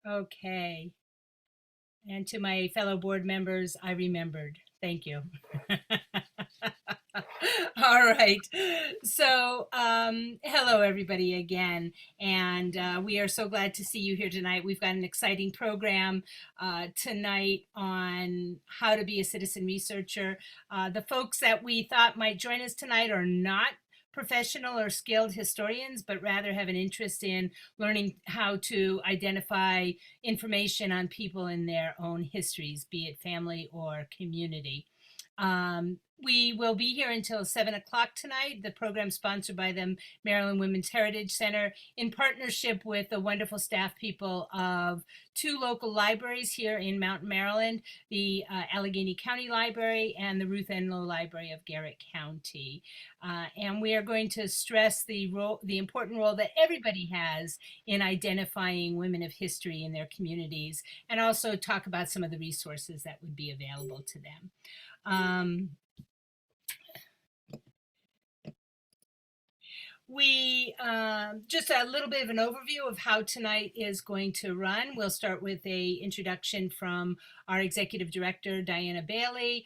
Okay. And to my fellow board members, I remembered. Thank you. All right. So, hello, everybody, again. And we are so glad to see you here tonight. We've got an exciting program tonight on how to be a citizen researcher. The folks that we thought might join us tonight are not professional or skilled historians, but rather have an interest in learning how to identify information on people in their own histories, be it family or community. We will be here until 7 o'clock tonight. The program sponsored by the Maryland Women's Heritage Center in partnership with the wonderful staff people of two local libraries here in Mountain, Maryland, the Allegany County Library and the Ruth Enlow Library of Garrett County. And we are going to stress the important role that everybody has in identifying women of history in their communities, and also talk about some of the resources that would be available to them. We just a little bit of an overview of how tonight is going to run. We'll start with a introduction from our executive director, Diana Bailey.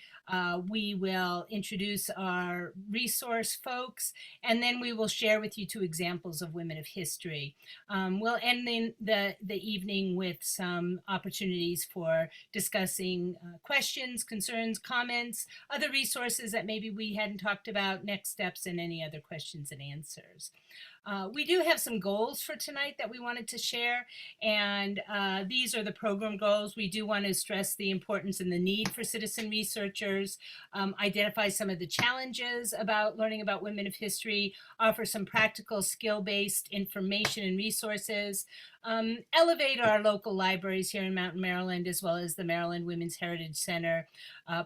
We will introduce our resource folks, and then we will share with you two examples of women of history. We'll end the evening with some opportunities for discussing questions, concerns, comments, other resources that maybe we hadn't talked about, next steps, and any other questions and answers. We do have some goals for tonight that we wanted to share, and these are the program goals. We do want to stress the importance and the need for citizen researchers, identify some of the challenges about learning about women of history, offer some practical skill-based information and resources, elevate our local libraries here in Mountain, Maryland, as well as the Maryland Women's Heritage Center,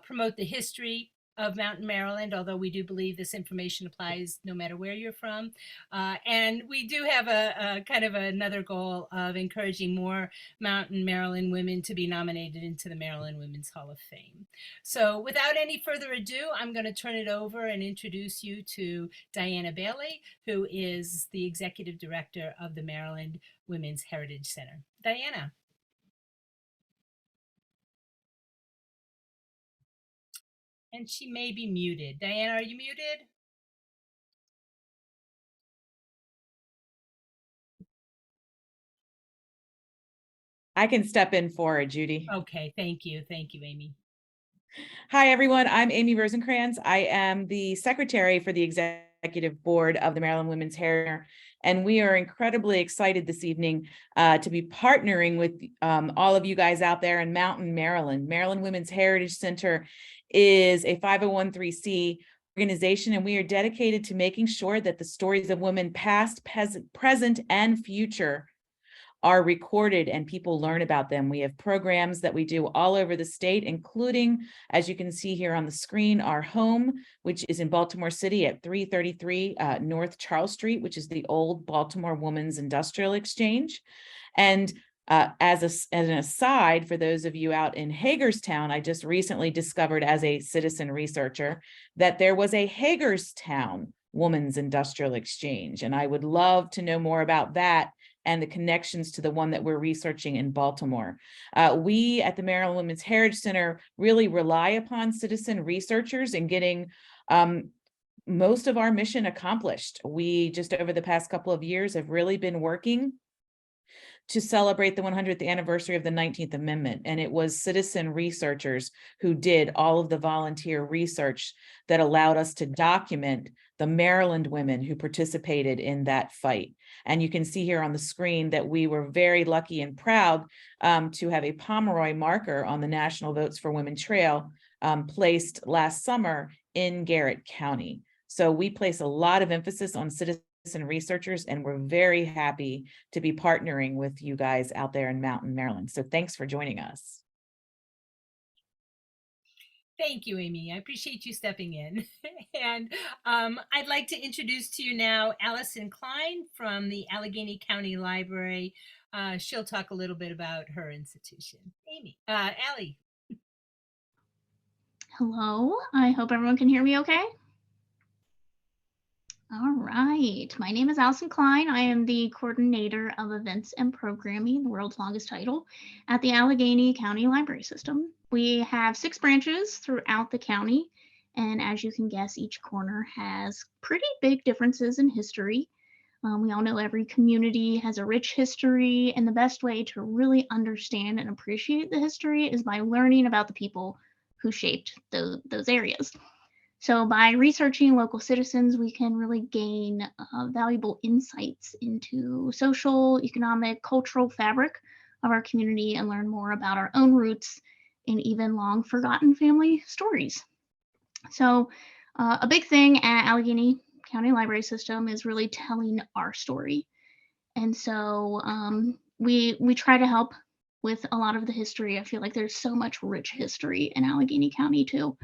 promote the history of Mountain, Maryland, although we do believe this information applies no matter where you're from. And we do have a kind of another goal of encouraging more Mountain, Maryland women to be nominated into the Maryland Women's Hall of Fame. So without any further ado, I'm going to turn it over and introduce you to Diana Bailey, who is the Executive Director of the Maryland Women's Heritage Center. Diana. And she may be muted. Diana, are you muted? I can step in for it, Judy. Okay, thank you. Thank you, Amy. Hi, everyone. I'm Amy Rosencrantz. I am the secretary for the executive board of the Maryland Women's Heritage, and we are incredibly excited this evening to be partnering with all of you guys out there in Mountain, Maryland. Maryland Women's Heritage Center is a 501(c) organization, and we are dedicated to making sure that the stories of women past, present, and future are recorded and people learn about them. We have programs that we do all over the state, including, as you can see here on the screen, our home, which is in Baltimore City at 333 North Charles Street, which is the old Baltimore Women's Industrial Exchange. And as an aside, for those of you out in Hagerstown, I just recently discovered as a citizen researcher that there was a Hagerstown Women's Industrial Exchange, and I would love to know more about that and the connections to the one that we're researching in Baltimore. We at the Maryland Women's Heritage Center really rely upon citizen researchers in getting most of our mission accomplished. We just over the past couple of years have really been working to celebrate the 100th anniversary of the 19th Amendment. And it was citizen researchers who did all of the volunteer research that allowed us to document the Maryland women who participated in that fight. And you can see here on the screen that we were very lucky and proud to have a Pomeroy marker on the National Votes for Women Trail placed last summer in Garrett County. So we place a lot of emphasis on citizen researchers, and we're very happy to be partnering with you guys out there in Mountain, Maryland. So thanks for joining us. Thank you, Amy. I appreciate you stepping in. And I'd like to introduce to you now Allison Klein from the Allegany County Library. She'll talk a little bit about her institution. Amy, Allie. Hello, I hope everyone can hear me okay. All right. My name is Allison Klein. I am the coordinator of events and programming, the world's longest title, at the Alleghany County Library System. We have 6 branches throughout the county, and as you can guess, each corner has pretty big differences in history. We all know every community has a rich history, and the best way to really understand and appreciate the history is by learning about the people who shaped those areas. So, by researching local citizens, we can really gain valuable insights into social, economic, cultural fabric of our community and learn more about our own roots and even long forgotten family stories. So, a big thing at Allegheny County Library System is really telling our story. And so we try to help with a lot of the history. I feel like there's so much rich history in Allegheny County too.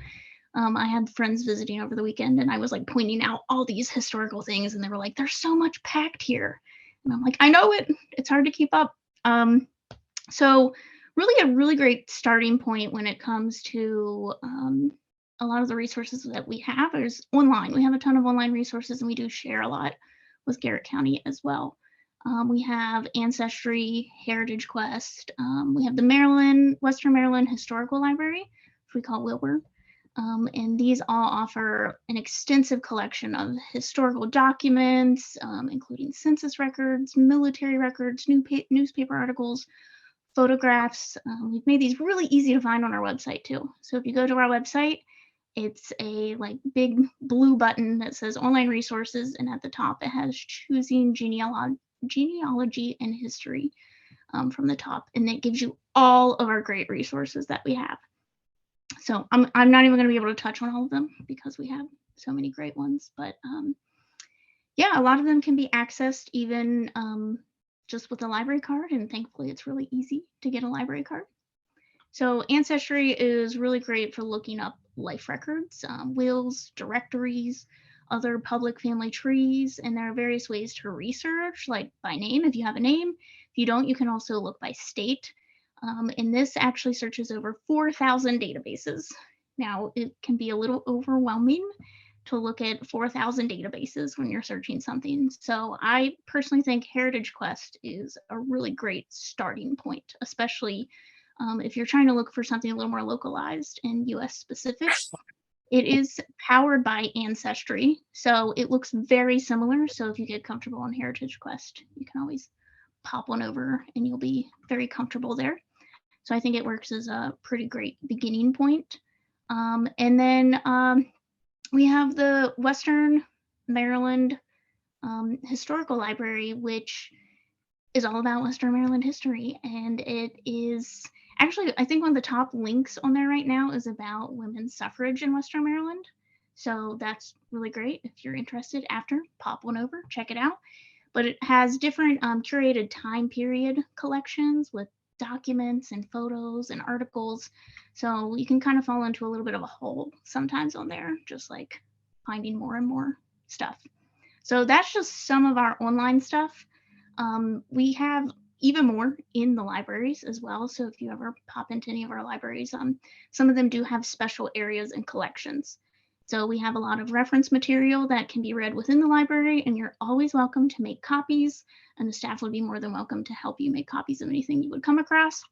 I had friends visiting over the weekend and I was like pointing out all these historical things and they were like, there's so much packed here. And I'm like, I know it, it's hard to keep up. So really a really great starting point when it comes to a lot of the resources that we have is online. We have a ton of online resources and we do share a lot with Garrett County as well. We have Ancestry, Heritage Quest. We have the Western Maryland Historical Library, which we call Wilbur. And these all offer an extensive collection of historical documents, including census records, military records, newspaper articles, photographs. We've made these really easy to find on our website too. So if you go to our website, it's a like big blue button that says online resources, and at the top it has choosing genealogy and history from the top, and it gives you all of our great resources that we have. So I'm not even going to be able to touch on all of them because we have so many great ones. But yeah, a lot of them can be accessed even just with a library card, and thankfully it's really easy to get a library card. So Ancestry is really great for looking up life records, wills, directories, other public family trees, and there are various ways to research, like by name if you have a name. If you don't, you can also look by state. And this actually searches over 4,000 databases. Now, it can be a little overwhelming to look at 4,000 databases when you're searching something. So I personally think Heritage Quest is a really great starting point, especially if you're trying to look for something a little more localized and US specific. It is powered by Ancestry, so it looks very similar. So if you get comfortable on Heritage Quest, you can always pop one over and you'll be very comfortable there. So I think it works as a pretty great beginning point. And then we have the Western Maryland Historical Library, which is all about Western Maryland history. And it is actually, I think one of the top links on there right now is about women's suffrage in Western Maryland. So that's really great. If you're interested after, pop one over, check it out. But it has different curated time period collections with documents and photos and articles. So you can kind of fall into a little bit of a hole sometimes on there, just like finding more and more stuff. So that's just some of our online stuff. We have even more in the libraries as well. So if you ever pop into any of our libraries, some of them do have special areas and collections. So we have a lot of reference material that can be read within the library, and you're always welcome to make copies, and the staff would be more than welcome to help you make copies of anything you would come across.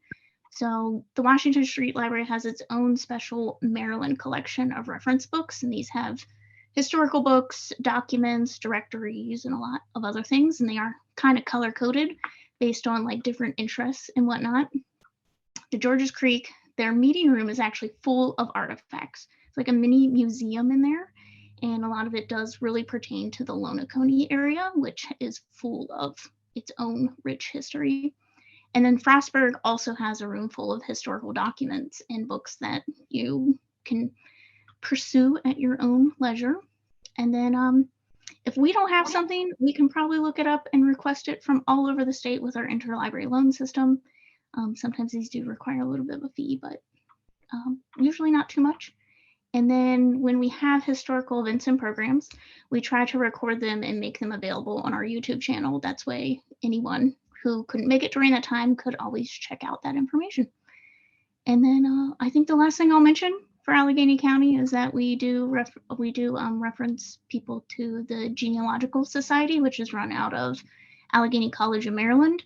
So the Washington Street Library has its own special Maryland collection of reference books, and these have historical books, documents, directories, and a lot of other things, and they are kind of color-coded based on like different interests and whatnot. The Georges Creek, their meeting room is actually full of artifacts. It's like a mini museum in there, and a lot of it does really pertain to the Lonacone area, which is full of its own rich history. And then Frostburg also has a room full of historical documents and books that you can pursue at your own leisure. And then if we don't have something, we can probably look it up and request it from all over the state with our interlibrary loan system. Sometimes these do require a little bit of a fee, but usually not too much. And then when we have historical events and programs, we try to record them and make them available on our YouTube channel. That's way anyone who couldn't make it during that time could always check out that information. And then I think the last thing I'll mention for Allegheny County is that we do reference people to the Genealogical Society, which is run out of Allegheny College of Maryland.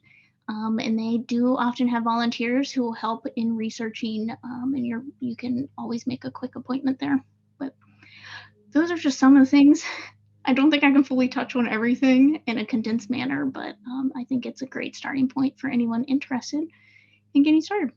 And they do often have volunteers who will help in researching, and you can always make a quick appointment there. But those are just some of the things. I don't think I can fully touch on everything in a condensed manner, but I think it's a great starting point for anyone interested in getting started.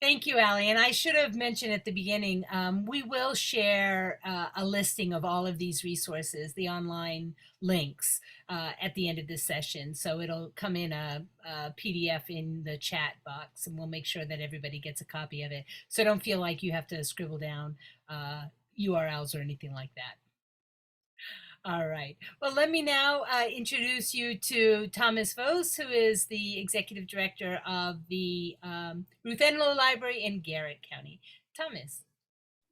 Thank you, Allie. And I should have mentioned at the beginning, we will share a listing of all of these resources, the online links, at the end of this session. So it'll come in a PDF in the chat box, and we'll make sure that everybody gets a copy of it. So don't feel like you have to scribble down URLs or anything like that. All right. Well, let me now introduce you to Thomas Vos, who is the Executive Director of the Ruth Enlow Library in Garrett County. Thomas.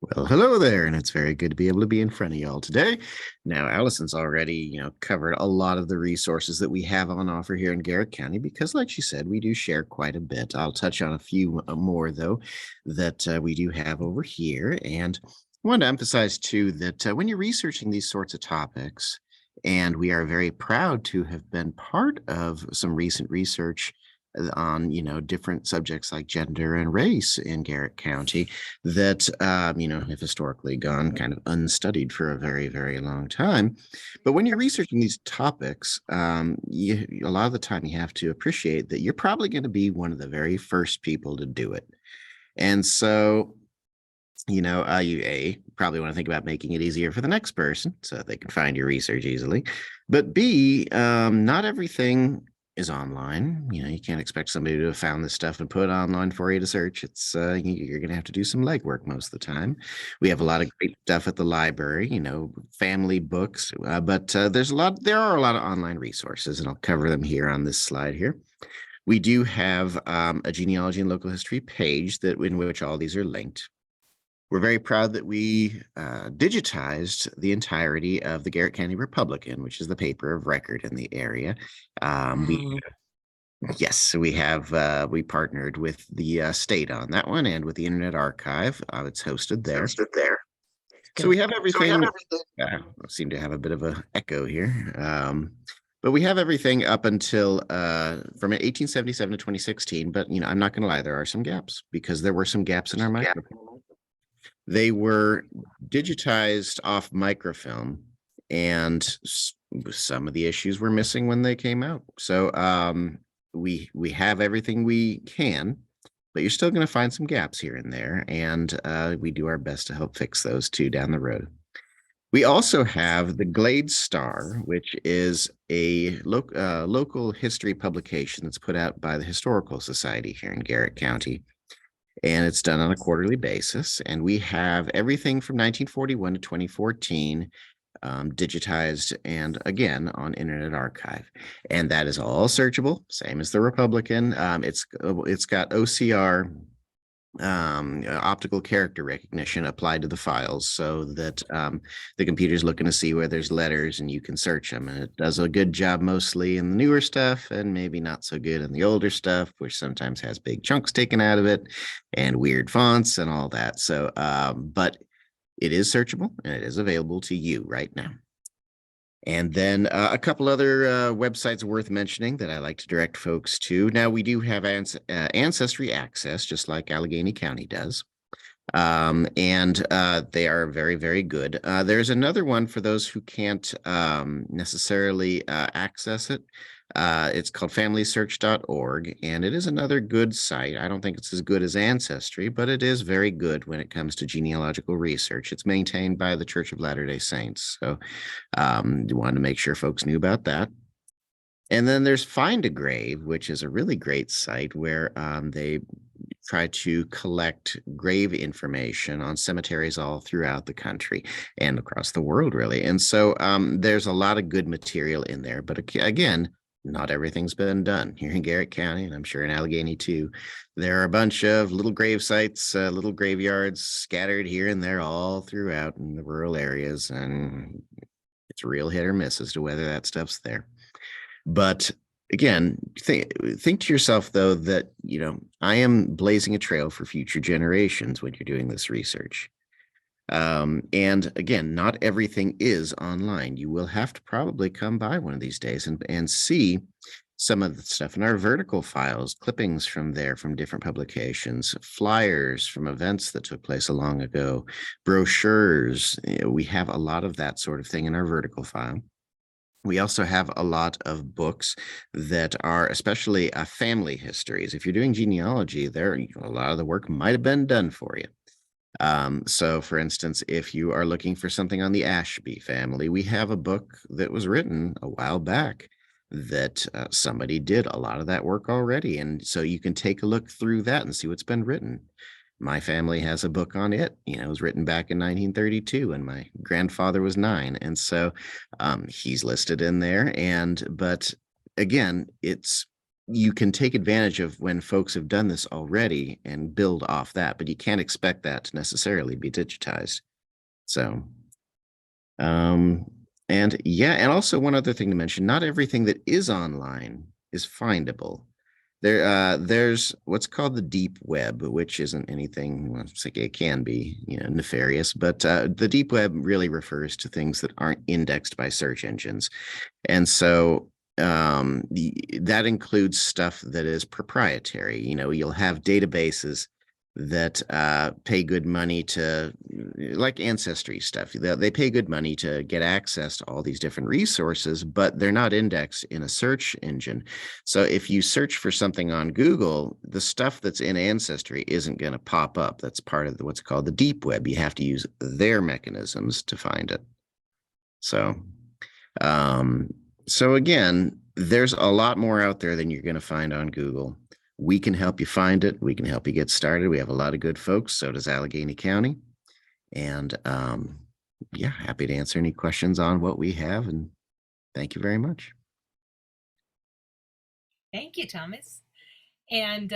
Well, hello there, and it's very good to be able to be in front of y'all today. Now, Allison's already, covered a lot of the resources that we have on offer here in Garrett County because, like she said, we do share quite a bit. I'll touch on a few more, though, that we do have over here. And I want to emphasize, too, that when you're researching these sorts of topics, and we are very proud to have been part of some recent research on, different subjects like gender and race in Garrett County that, have historically gone kind of unstudied for a very, very long time. But when you're researching these topics, a lot of the time you have to appreciate that you're probably going to be one of the very first people to do it. And so, you probably want to think about making it easier for the next person so that they can find your research easily. But B, not everything is online. You can't expect somebody to have found this stuff and put it online for you to search. It's you're going to have to do some legwork most of the time. We have a lot of great stuff at the library, family books, but there are a lot of online resources, and I'll cover them here on this slide here. We do have a genealogy and local history page in which all these are linked. We're very proud that we digitized the entirety of the Garrett County Republican, which is the paper of record in the area. We partnered with the state on that one and with the Internet Archive. It's hosted there. So we have everything. I seem to have a bit of an echo here. But we have everything up until from 1877 to 2016. But, I'm not going to lie, there are some gaps because there were some gaps in our microfilm. They were digitized off microfilm, and some of the issues were missing when they came out. So we have everything we can, but you're still going to find some gaps here and there, and we do our best to help fix those too down the road. We also have the Glade Star, which is a local history publication that's put out by the Historical Society here in Garrett County. And it's done on a quarterly basis. And we have everything from 1941 to 2014 digitized and again on Internet Archive. And that is all searchable, same as the Republican. It's got OCR, optical character recognition applied to the files so that the computer's looking to see where there's letters and you can search them. And it does a good job mostly in the newer stuff and maybe not so good in the older stuff, which sometimes has big chunks taken out of it and weird fonts and all that. So, but it is searchable and it is available to you right now. And then a couple other websites worth mentioning that I like to direct folks to. Now, we do have Ancestry Access, just like Allegheny County does. And they are very, very good. There's another one for those who can't necessarily access it. It's called familysearch.org, and it is another good site. I don't think it's as good as Ancestry, but it is very good when it comes to genealogical research. It's maintained by the Church of Latter-day Saints. So you wanted to make sure folks knew about that. And then there's Find a Grave, which is a really great site where they try to collect grave information on cemeteries all throughout the country and across the world, really. And so there's a lot of good material in there. But again, not everything's been done here in Garrett County, and I'm sure in Allegheny too. There are a bunch of little grave sites, little graveyards scattered here and there all throughout in the rural areas, and it's real hit or miss as to whether that stuff's there. But again, think to yourself, though, that, I am blazing a trail for future generations when you're doing this research. And again, not everything is online. You will have to probably come by one of these days and see some of the stuff in our vertical files, clippings from there from different publications, flyers from events that took place a long ago, brochures. We have a lot of that sort of thing in our vertical file. We also have a lot of books that are especially family histories. If you're doing genealogy, there a lot of the work might have been done for you. So for instance, if you are looking for something on the Ashby family, we have a book that was written a while back that somebody did a lot of that work already. And so you can take a look through that and see what's been written. My family has a book on it. It was written back in 1932 and my grandfather was 9. And so he's listed in there. But again, you can take advantage of when folks have done this already and build off that, but you can't expect that to necessarily be digitized. So, and also one other thing to mention, not everything that is online is findable. There's what's called the deep web, which isn't anything, well, it can be, nefarious, but the deep web really refers to things that aren't indexed by search engines. And so that includes stuff that is proprietary. You'll have databases that pay good money to, like ancestry stuff. They pay good money to get access to all these different resources, but they're not indexed in a search engine. So if you search for something on Google, the stuff that's in Ancestry isn't going to pop up. That's part of what's called the deep web. You have to use their mechanisms to find it. So, so again, there's a lot more out there than you're going to find on Google. We can help you find it. We can help you get started. We have a lot of good folks. So does Allegany County. And happy to answer any questions on what we have. And thank you very much. Thank you, Thomas. And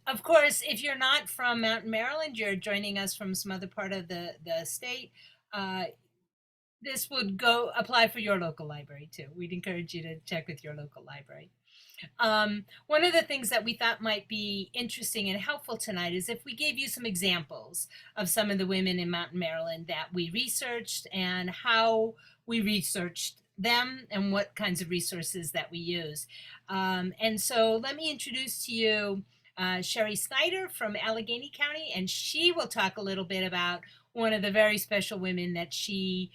of course, if you're not from Mountain, Maryland, you're joining us from some other part of the state. This would apply for your local library too. We'd encourage you to check with your local library. One of the things that we thought might be interesting and helpful tonight is if we gave you some examples of some of the women in Mountain, Maryland that we researched and how we researched them and what kinds of resources that we use. And so let me introduce to you Sherry Snyder from Allegany County, and she will talk a little bit about one of the very special women that she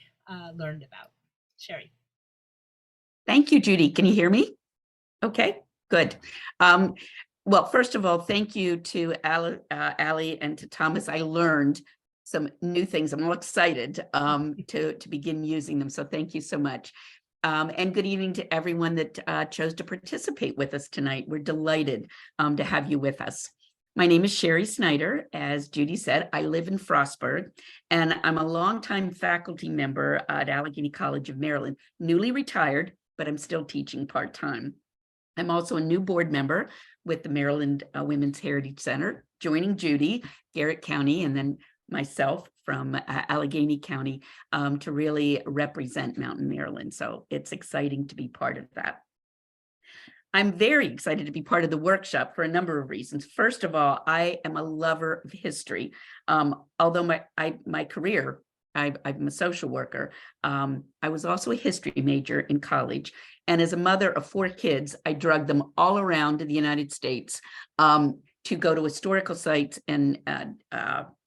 learned about. Sherry. Thank you, Judy. Can you hear me? Okay, good. Well, first of all, thank you to Allie and to Thomas. I learned some new things. I'm all excited to begin using them. So thank you so much. And good evening to everyone that chose to participate with us tonight. We're delighted to have you with us. My name is Sherry Snyder. As Judy said, I live in Frostburg, and I'm a longtime faculty member at Allegheny College of Maryland, newly retired, but I'm still teaching part-time. I'm also a new board member with the Maryland Women's Heritage Center, joining Judy, Garrett County, and then myself from Allegany County to really represent Mountain, Maryland. So it's exciting to be part of that. I'm very excited to be part of the workshop for a number of reasons. First of all, I am a lover of history. Although my career, I'm a social worker, I was also a history major in college. And as a mother of 4 kids, I drugged them all around the United States to go to historical sites and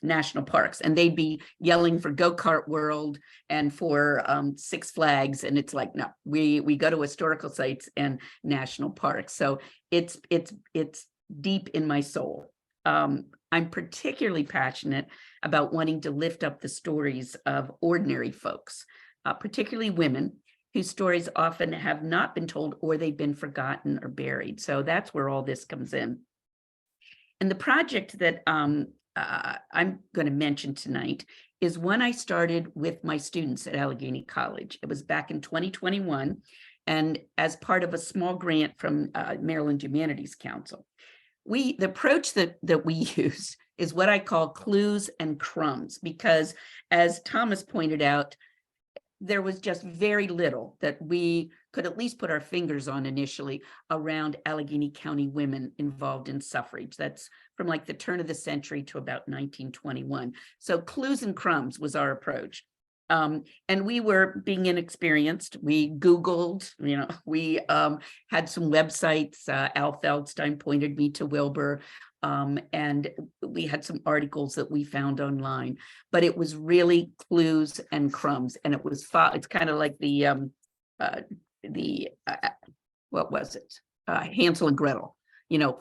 national parks. And they'd be yelling for Go-Kart World and for Six Flags. And it's like, no, we go to historical sites and national parks. So it's deep in my soul. I'm particularly passionate about wanting to lift up the stories of ordinary folks, particularly women, whose stories often have not been told or they've been forgotten or buried. So that's where all this comes in. And the project that I'm going to mention tonight is one I started with my students at Allegany College. It was back in 2021, and as part of a small grant from Maryland Humanities Council. The approach that we use is what I call clues and crumbs, because as Thomas pointed out, there was just very little that we could at least put our fingers on initially around Allegheny County women involved in suffrage. That's from like the turn of the century to about 1921. So clues and crumbs was our approach. And we were being inexperienced. We Googled, we had some websites. Al Feldstein pointed me to Wilbur. And we had some articles that we found online, but it was really clues and crumbs. And it was, it's kind of like what was it? Hansel and Gretel,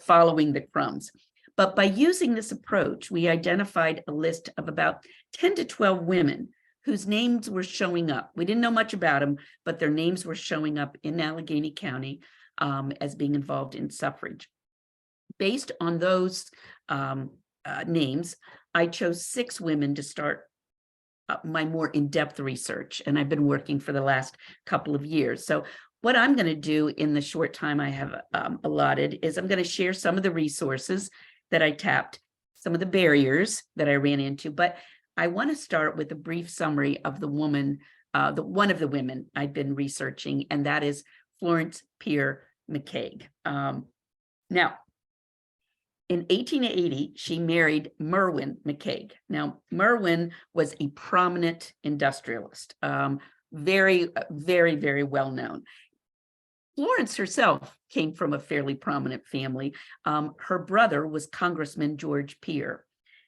following the crumbs. But by using this approach, we identified a list of about 10 to 12 women whose names were showing up. We didn't know much about them, but their names were showing up in Allegheny County as being involved in suffrage. Based on those names, I chose 6 women to start my more in-depth research, and I've been working for the last couple of years. So what I'm going to do in the short time I have allotted is I'm going to share some of the resources that I tapped, some of the barriers that I ran into, but I want to start with a brief summary of the woman, one of the women I've been researching, and that is Florence Peer McCaig. Now, in 1880, she married Merwin McCaig. Now, Merwin was a prominent industrialist, very, very, very well known. Florence herself came from a fairly prominent family. Her brother was Congressman George Peer,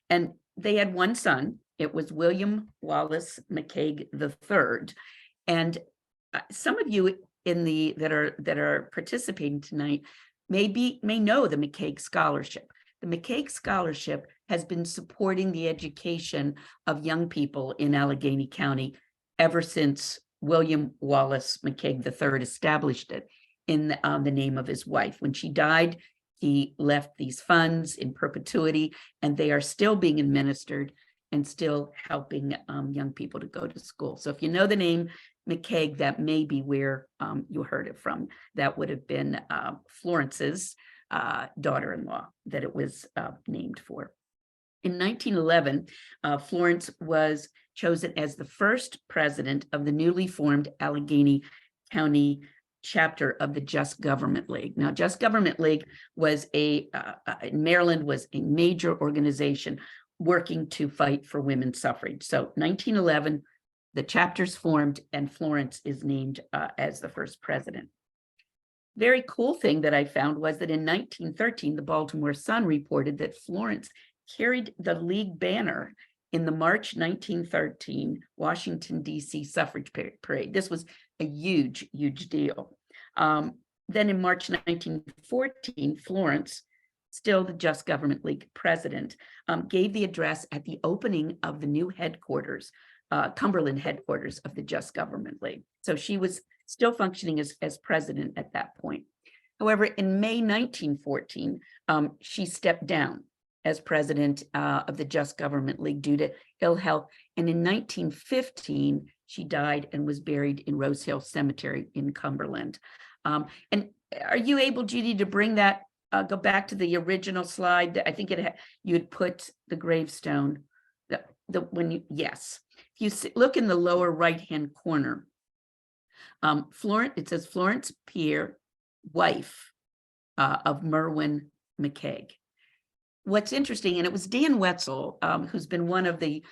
and they had one son. It was William Wallace McCaig III. And some of you that are participating tonight may know the McCaig Scholarship. The McCaig Scholarship has been supporting the education of young people in Allegheny County ever since William Wallace McCaig III established it in the name of his wife. When she died, he left these funds in perpetuity, and they are still being administered and still helping young people to go to school. So if you know the name McCaig, that may be where you heard it from. That would have been Florence's daughter-in-law that it was named for. In 1911, Florence was chosen as the first president of the newly formed Allegheny County chapter of the Just Government League. Now, Just Government League was in Maryland was a major organization working to fight for women's suffrage. So 1911, the chapter's formed and Florence is named as the first president. Very cool thing that I found was that in 1913, the Baltimore Sun reported that Florence carried the League banner in the March 1913 Washington, D.C. suffrage parade. This was a huge, huge deal. Then in March 1914, Florence, still the Just Government League president, gave the address at the opening of the new headquarters, Cumberland headquarters of the Just Government League. So she was still functioning as president at that point. However, in May 1914, she stepped down as president of the Just Government League due to ill health. And in 1915, she died and was buried in Rose Hill Cemetery in Cumberland. And are you able, Judy, to bring that, go back to the original slide? I think you had put the gravestone, yes. If you look in the lower right-hand corner, it says Florence Peer, wife of Merwin McCaig. What's interesting, and it was Dan Wetzel, who's been one of the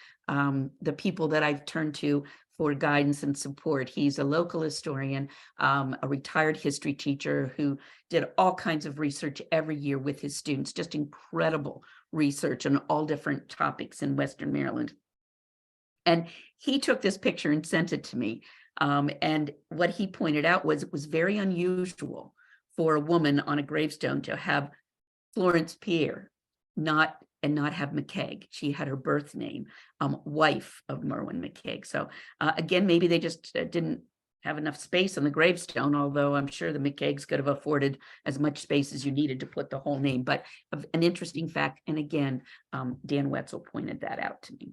people that I've turned to for guidance and support. He's a local historian, a retired history teacher who did all kinds of research every year with his students, just incredible research on all different topics in Western Maryland. And he took this picture and sent it to me. And what he pointed out was it was very unusual for a woman on a gravestone to have Florence Peer, not have McCaig. She had her birth name, wife of Merwin McCaig. So again, maybe they just didn't have enough space on the gravestone, although I'm sure the McCaigs could have afforded as much space as you needed to put the whole name. But an interesting fact, and again, Dan Wetzel pointed that out to me.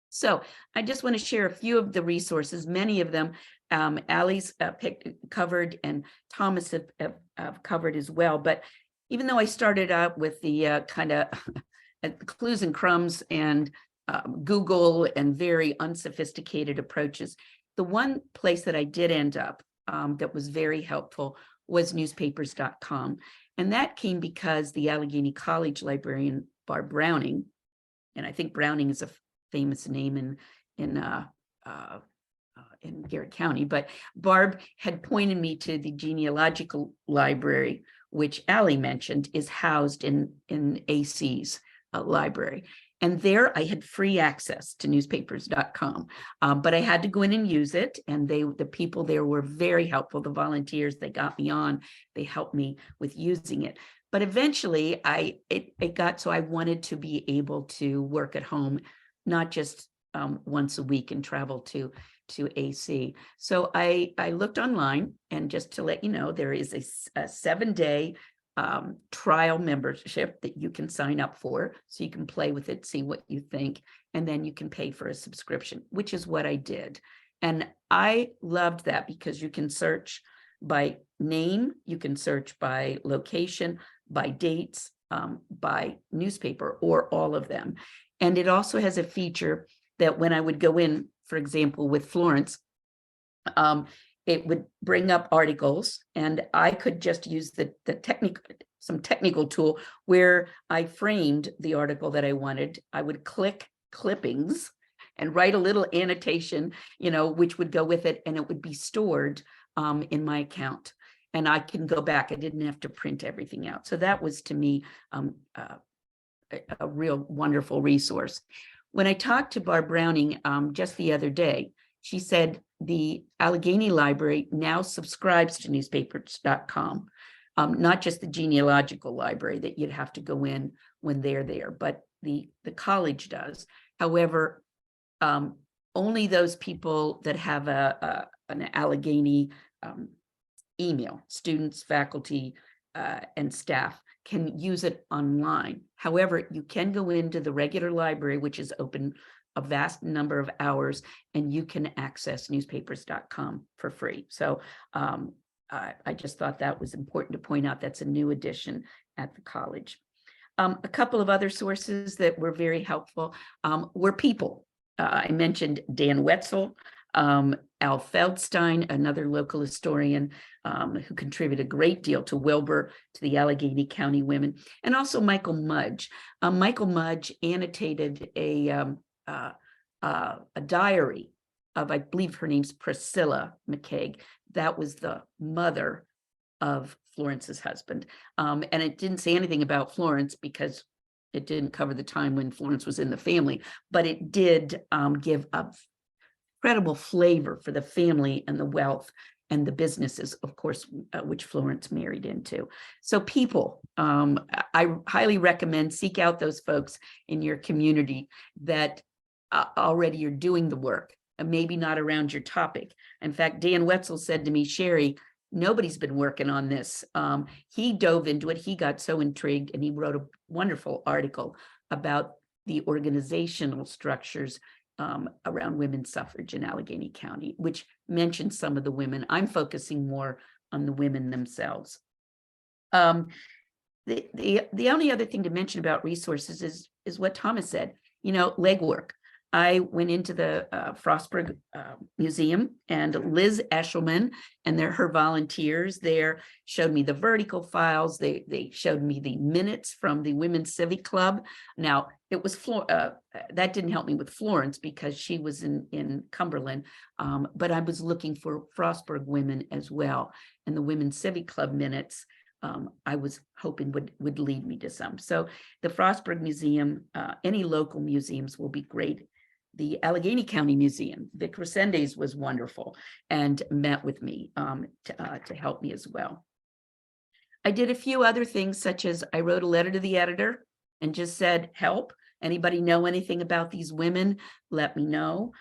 So I just want to share a few of the resources. Many of them Allie's covered and Thomas have covered as well. But even though I started out with the kind of clues and crumbs and Google and very unsophisticated approaches, the one place that I did end up that was very helpful was newspapers.com. And that came because the Allegheny College librarian, Barb Browning, and I think Browning is a famous name in Garrett County, but Barb had pointed me to the genealogical library, which Allie mentioned is housed in AC's library. And there I had free access to newspapers.com, but I had to go in and use it. And the people there were very helpful. The volunteers, they got me on, they helped me with using it. But eventually it got so I wanted to be able to work at home, not just once a week and travel to AC. So I looked online, and just to let you know, there is a 7-day trial membership that you can sign up for, so you can play with it, see what you think, and then you can pay for a subscription, which is what I did. And I loved that because you can search by name, you can search by location, by dates, by newspaper, or all of them. And it also has a feature that when I would go in, for example, with Florence, it would bring up articles, and I could just use some technical tool where I framed the article that I wanted. I would click clippings and write a little annotation, which would go with it, and it would be stored in my account. And I can go back. I didn't have to print everything out. So that was, to me, a real wonderful resource. When I talked to Barb Browning just the other day, she said the Allegheny Library now subscribes to newspapers.com, not just the genealogical library that you'd have to go in when they're there, but the college does. However, only those people that have an Allegheny email, students, faculty, and staff, can use it online. However, you can go into the regular library, which is open a vast number of hours, and you can access newspapers.com for free. So I just thought that was important to point out. That's a new addition at the college. A couple of other sources that were very helpful were people. I mentioned Dan Wetzel, Al Feldstein, another local historian who contributed a great deal to Wilbur, to the Allegheny County Women, and also Michael Mudge. Michael Mudge annotated a diary of, I believe her name's Priscilla McCaig. That was the mother of Florence's husband. And it didn't say anything about Florence because it didn't cover the time when Florence was in the family, but it did give a incredible flavor for the family and the wealth and the businesses, of course, which Florence married into. So people, I highly recommend seek out those folks in your community that already are doing the work, and maybe not around your topic. In fact, Dan Wetzel said to me, Sherry, nobody's been working on this. He dove into it. He got so intrigued, and he wrote a wonderful article about the organizational structures around women's suffrage in Allegheny County, which mentions some of the women. I'm focusing more on the women themselves. The only other thing to mention about resources is what Thomas said, legwork. I went into the Frostburg Museum, and Liz Eshelman and her volunteers there showed me the vertical files. They showed me the minutes from the Women's Civic Club. Now, it was that didn't help me with Florence because she was in Cumberland, but I was looking for Frostburg women as well. And the Women's Civic Club minutes, I was hoping would lead me to some. So the Frostburg Museum, any local museums will be great. The Allegany County Museum, Vic Resendes was wonderful and met with me to help me as well. I did a few other things, such as I wrote a letter to the editor and just said, help. Anybody know anything about these women? Let me know.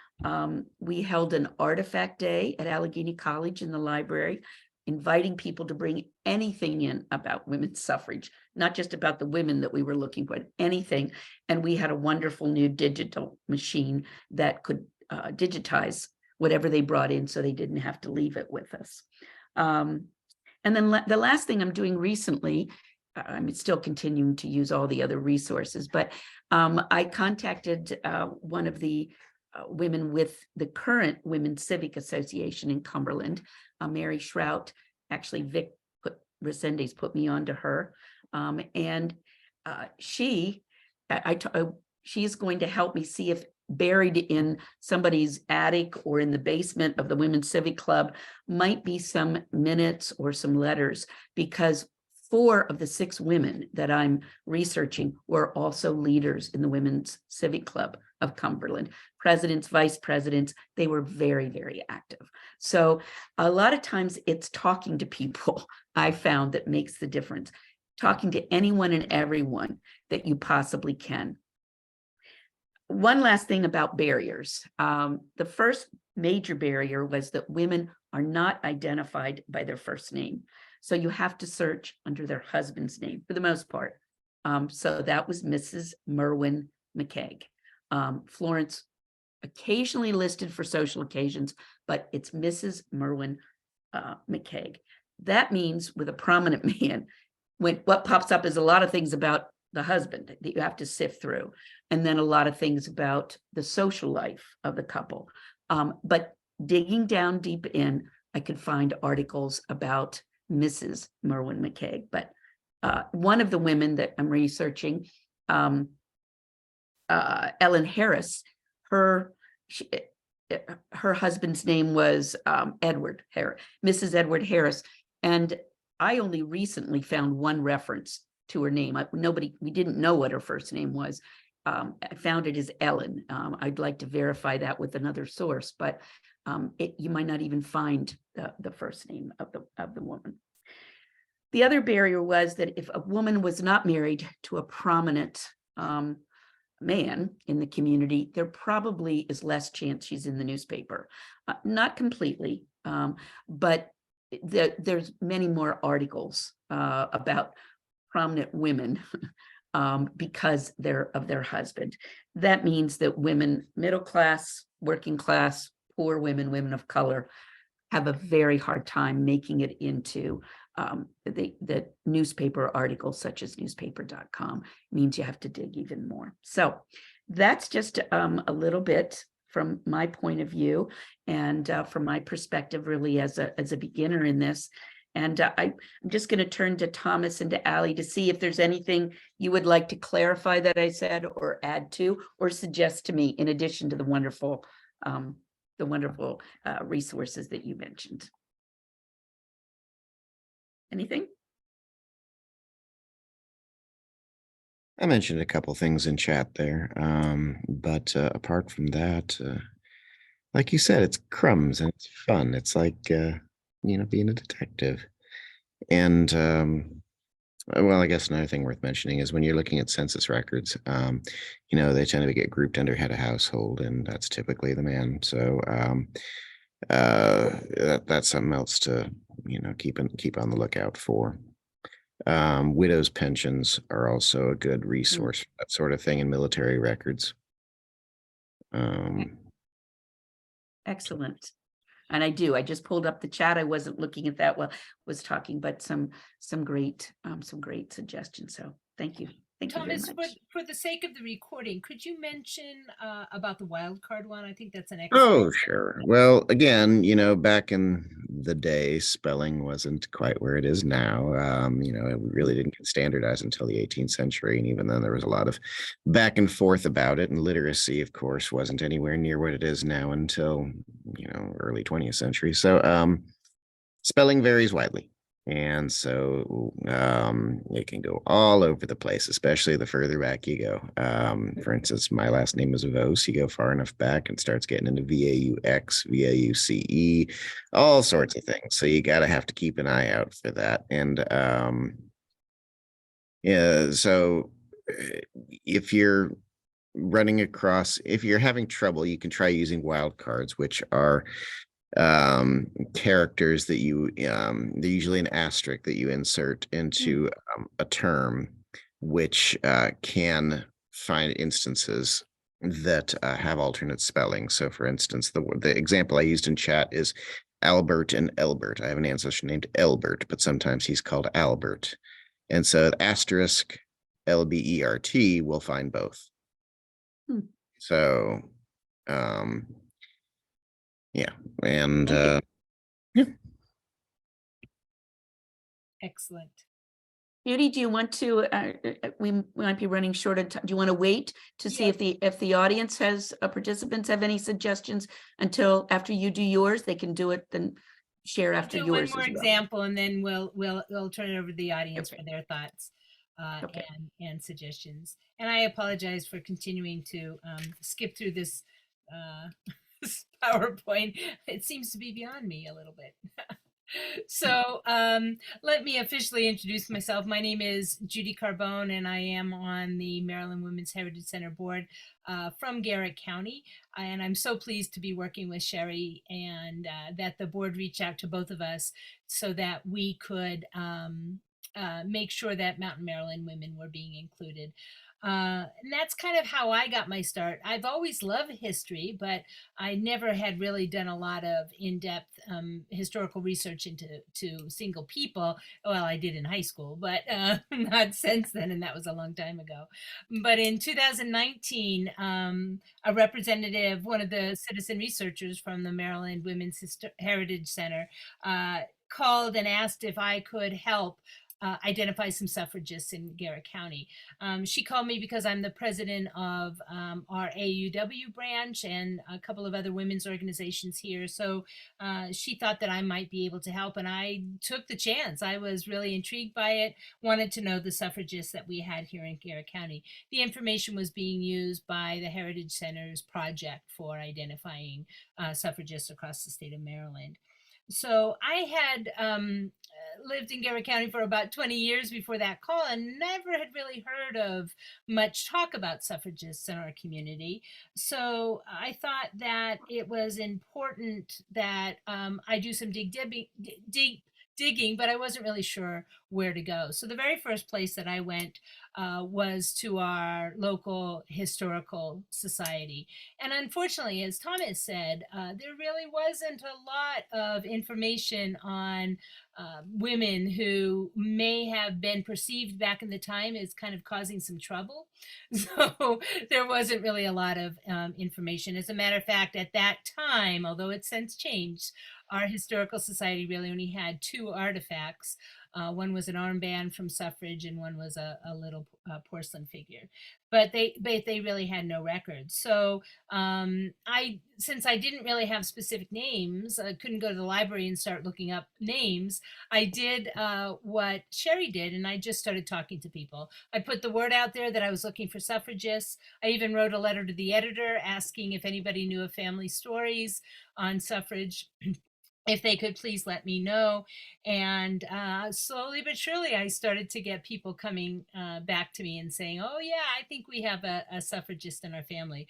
We held an artifact day at Allegheny College in the library, inviting people to bring anything in about women's suffrage, not just about the women that we were looking for, anything. And we had a wonderful new digital machine that could digitize whatever they brought in, so they didn't have to leave it with us. And then the last thing I'm doing recently, I'm still continuing to use all the other resources, but I contacted one of the women with the current Women's Civic Association in Cumberland. Mary Shrout, actually Vic Resendez put me on to her. And she's going to help me see if buried in somebody's attic or in the basement of the Women's Civic Club might be some minutes or some letters, because 4 of the 6 women that I'm researching were also leaders in the Women's Civic Club of Cumberland, presidents, vice presidents. They were very, very active. So a lot of times it's talking to people I found that makes the difference. Talking to anyone and everyone that you possibly can. One last thing about barriers. The first major barrier was that women are not identified by their first name. So you have to search under their husband's name for the most part. So that was Mrs. Merwin McKeag. Florence occasionally listed for social occasions, but it's Mrs. Merwin McKeag. That means with a prominent man, what pops up is a lot of things about the husband that you have to sift through, and then a lot of things about the social life of the couple. But digging down deep in, I could find articles about Mrs. Merwin McKeag. But one of the women that I'm researching, Ellen Harris, her husband's name was Edward Harris, Mrs. Edward Harris, and I only recently found one reference to her name. We didn't know what her first name was. I found it as Ellen. I'd like to verify that with another source, but you might not even find the first name of the woman. The other barrier was that if a woman was not married to a prominent man in the community, there probably is less chance she's in the newspaper. Not completely, but there's many more articles about prominent women because they're of their husband. That means that women, middle class, working class, poor women, women of color, have a very hard time making it into the newspaper articles, such as newspaper.com. Means you have to dig even more. So that's just a little bit from my point of view and from my perspective, really as a beginner in this. And I'm just going to turn to Thomas and to Allie to see if there's anything you would like to clarify that I said or add to or suggest to me in addition to the wonderful resources that you mentioned. Anything? I mentioned a couple things in chat there, but apart from that, like you said, it's crumbs and it's fun. It's like being a detective. And well, I guess another thing worth mentioning is when you're looking at census records, they tend to get grouped under head of household, and that's typically the man. So that's something else to keep on the lookout for. Widows' pensions are also a good resource for that sort of thing in military records. Excellent. And I just pulled up the chat. I wasn't looking at that while I was talking, but some great suggestions. So thank you. Thank Thomas, you very much. for the sake of the recording, could you mention about the wild card one? I think that's an excellent. Oh, sure. Well, again, back in the day, spelling wasn't quite where it is now. It really didn't get standardized until the 18th century. And even then there was a lot of back and forth about it. And literacy, of course, wasn't anywhere near what it is now until, early 20th century. So spelling varies widely. And so it can go all over the place, especially the further back you go. For instance, my last name is Vose. You go far enough back and starts getting into V-A-U-X, V-A-U-C-E, all sorts of things. So you have to keep an eye out for that. And so if you're having trouble, you can try using wildcards, which are characters that they're usually an asterisk that you insert into a term, which can find instances that have alternate spelling. So for instance, the example I used in chat is Albert and Elbert. I have an ancestor named Elbert, but sometimes he's called Albert. And so the asterisk L-B-E-R-T will find both. So Um, yeah, and Thank Excellent. Judy, do you want to, we might be running short of time. Do you want to wait to see Yeah. if the audience has, participants have any suggestions until after you do yours? They can do it, then share I'll after do one yours more as well. example, and then we'll turn it over to the audience Okay. for their thoughts Okay. and suggestions. And I apologize for continuing to skip through this this PowerPoint. It seems to be beyond me a little bit. So let me officially introduce myself. My name is Judy Carbone, and I am on the Maryland Women's Heritage Center board from Garrett County. And I'm so pleased to be working with Sherry, and that the board reached out to both of us so that we could make sure that Mountain Maryland women were being included. And that's kind of how I got my start. I've always loved history, but I never had really done a lot of in-depth historical research into single people. Well, I did in high school, but not since then, and that was a long time ago. But in 2019, a representative, one of the citizen researchers from the Maryland Women's Heritage Center, called and asked if I could help identify some suffragists in Garrett County. She called me because I'm the president of our AUW branch and a couple of other women's organizations here. So she thought that I might be able to help, and I took the chance. I was really intrigued by it, wanted to know the suffragists that we had here in Garrett County. The information was being used by the Heritage Center's project for identifying suffragists across the state of Maryland. So I had lived in Garrett County for about 20 years before that call, and never had really heard of much talk about suffragists in our community. So I thought that it was important that I do some digging, but I wasn't really sure where to go. So the very first place that I went was to our local historical society. And unfortunately, as Thomas said, there really wasn't a lot of information on women who may have been perceived back in the time as kind of causing some trouble. So there wasn't really a lot of information. As a matter of fact, at that time, although it's since changed, our historical society really only had two artifacts. One was an armband from suffrage, and one was a little porcelain figure. But they really had no records. So since I didn't really have specific names, I couldn't go to the library and start looking up names. I did what Sherry did, and I just started talking to people. I put the word out there that I was looking for suffragists. I even wrote a letter to the editor asking if anybody knew of family stories on suffrage, if they could please let me know. And slowly but surely, I started to get people coming back to me and saying, oh yeah, I think we have a suffragist in our family.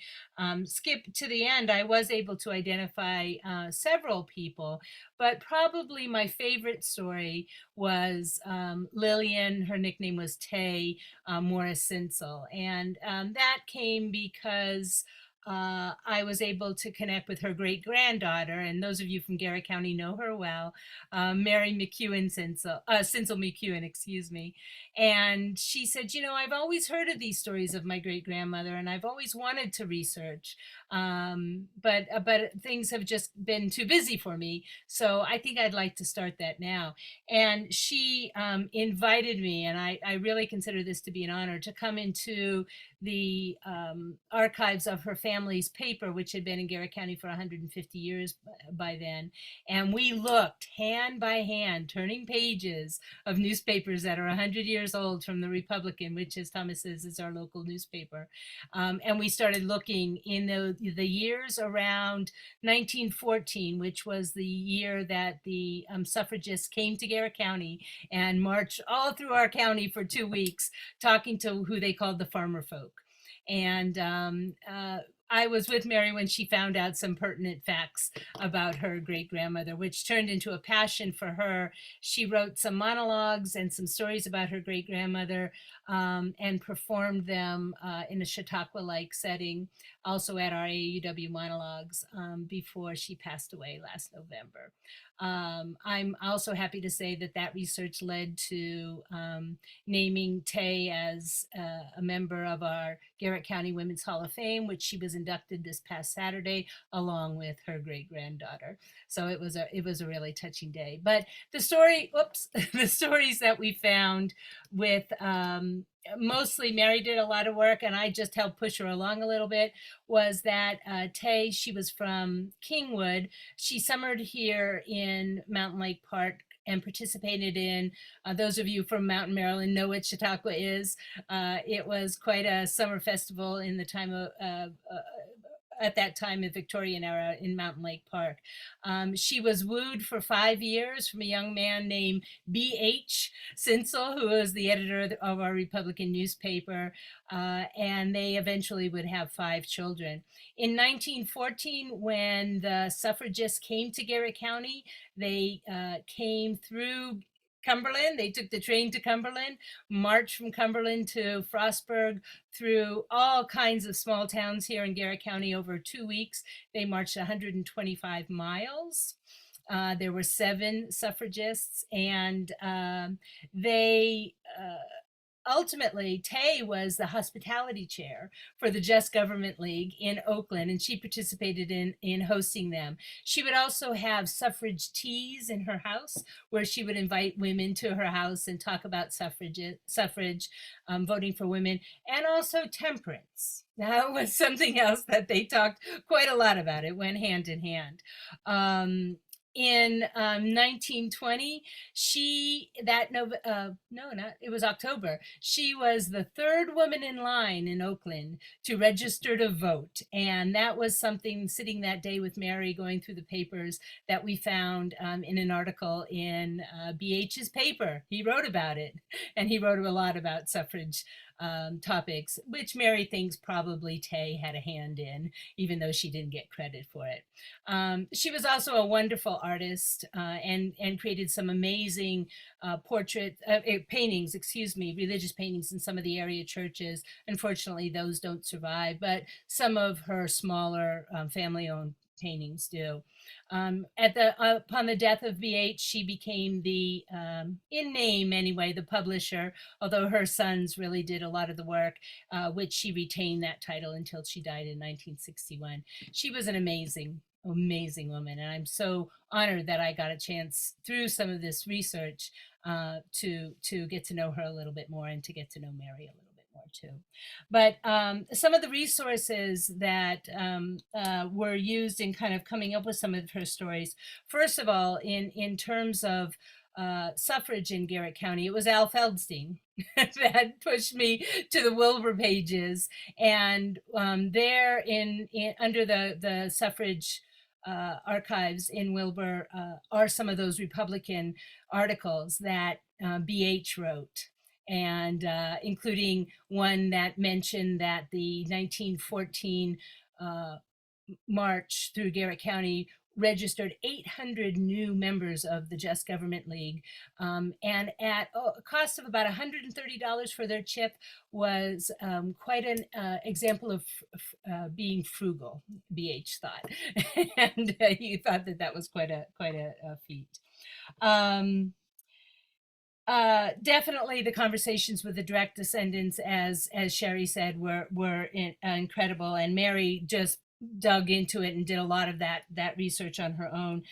Skip to the end, I was able to identify several people, but probably my favorite story was Lillian. Her nickname was Tay Morris Sinsel. And that came because I was able to connect with her great granddaughter, and those of you from Garrett County know her well, Mary McEwen Sinsel McEwen, excuse me. And she said, you know, I've always heard of these stories of my great grandmother, and I've always wanted to research, but things have just been too busy for me. So I think I'd like to start that now. And she invited me, and I really consider this to be an honor, to come into the archives of her family's paper, which had been in Garrett County for 150 years by then. And we looked hand by hand, turning pages of newspapers that are 100 years old from the Republican, which, as Thomas says, is our local newspaper. And we started looking in the years around 1914, which was the year that the suffragists came to Garrett County and marched all through our county for 2 weeks, talking to who they called the farmer folk. And I was with Mary when she found out some pertinent facts about her great grandmother, which turned into a passion for her. She wrote some monologues and some stories about her great grandmother and performed them in a Chautauqua-like setting, also at our AUW monologues before she passed away last November. I'm also happy to say that that research led to naming Tay as a member of our Garrett County Women's Hall of Fame, which she was was inducted this past Saturday, along with her great-granddaughter. So it was a really touching day. But the the stories that we found with mostly Mary did a lot of work, and I just helped push her along a little bit, was that Tay, she was from Kingwood. She summered here in Mountain Lake Park and participated in, those of you from Mountain, Maryland know what Chautauqua is. It was quite a summer festival in the time of, at that time in Victorian era in Mountain Lake Park. She was wooed for 5 years from a young man named B.H. Sinsel, who was the editor of our Republican newspaper, and they eventually would have 5 children. In 1914, when the suffragists came to Garrett County, they came through Cumberland. They took the train to Cumberland, marched from Cumberland to Frostburg, through all kinds of small towns here in Garrett County over 2 weeks. They marched 125 miles. There were 7 suffragists, and they ultimately, Tay was the hospitality chair for the Just Government League in Oakland, and she participated in hosting them. She would also have suffrage teas in her house, where she would invite women to her house and talk about suffrage, voting for women, and also temperance. That was something else that they talked quite a lot about. It went hand in hand. In 1920, it was October, she was the 3rd woman in line in Oakland to register to vote. And that was something, sitting that day with Mary going through the papers, that we found in an article in BH's paper. He wrote about it, and he wrote a lot about suffrage topics, which Mary thinks probably Tay had a hand in, even though she didn't get credit for it. She was also a wonderful artist, and created some amazing paintings, religious paintings in some of the area churches. Unfortunately, those don't survive, but some of her smaller family-owned paintings do. Upon the death of BH, she became the, in name anyway, the publisher, although her sons really did a lot of the work, which she retained that title until she died in 1961. She was an amazing woman, and I'm so honored that I got a chance through some of this research to get to know her a little bit more, and to get to know Mary a little bit more too. But some of the resources that were used in kind of coming up with some of her stories, first of all, in terms of suffrage in Garrett County, it was Al Feldstein that pushed me to the Wilbur pages, and there under the suffrage archives in Wilbur are some of those Republican articles that BH wrote, and including one that mentioned that the 1914 march through Garrett County registered 800 new members of the Just Government League, and at a cost of about $130 for their chip, was quite an example of being frugal, BH thought, and he thought that was quite a feat. Definitely the conversations with the direct descendants, as Sherry said, were incredible, and Mary just dug into it and did a lot of that research on her own,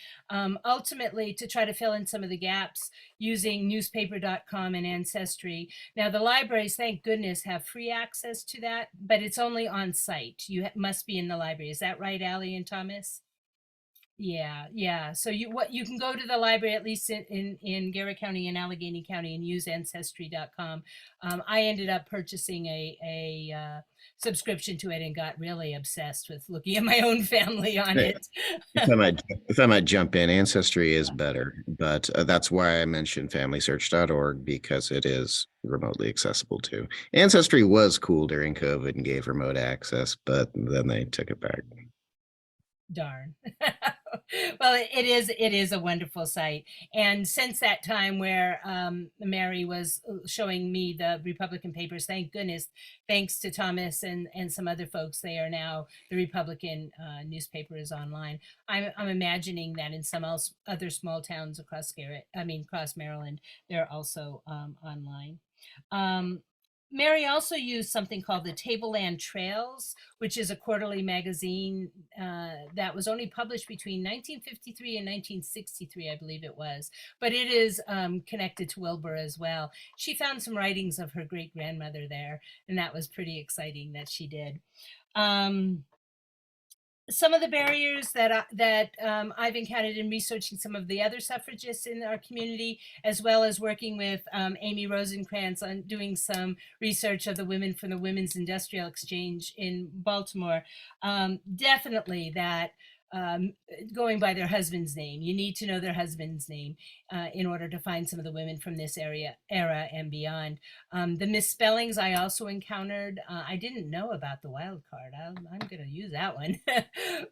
ultimately to try to fill in some of the gaps using newspaper.com and Ancestry. Now the libraries, thank goodness, have free access to that, but it's only on site. You must be in the library. Is that right, Allie and Thomas? Yeah. So you can go to the library, at least in Garrett County and Allegany County, and use Ancestry.com. I ended up purchasing a subscription to it and got really obsessed with looking at my own family on it. If I might jump in, Ancestry is better, but that's why I mentioned FamilySearch.org, because it is remotely accessible too. Ancestry was cool during COVID and gave remote access, but then they took it back. Darn. Well, it is a wonderful site, and since that time where Mary was showing me the Republican papers, thank goodness, thanks to Thomas and some other folks, they are now, the Republican newspaper is online. I'm imagining that in some other small towns across Maryland, they're also online. Mary also used something called the Tableland Trails, which is a quarterly magazine that was only published between 1953 and 1963, I believe it was. But it is connected to Wilbur as well. She found some writings of her great grandmother there, and that was pretty exciting that she did. Some of the barriers that I've encountered in researching some of the other suffragists in our community, as well as working with Amy Rosencrantz on doing some research of the women from the Women's Industrial Exchange in Baltimore, definitely that going by their husband's name. You need to know their husband's name in order to find some of the women from this era and beyond. The misspellings I also encountered. I didn't know about the wild card. I'm going to use that one.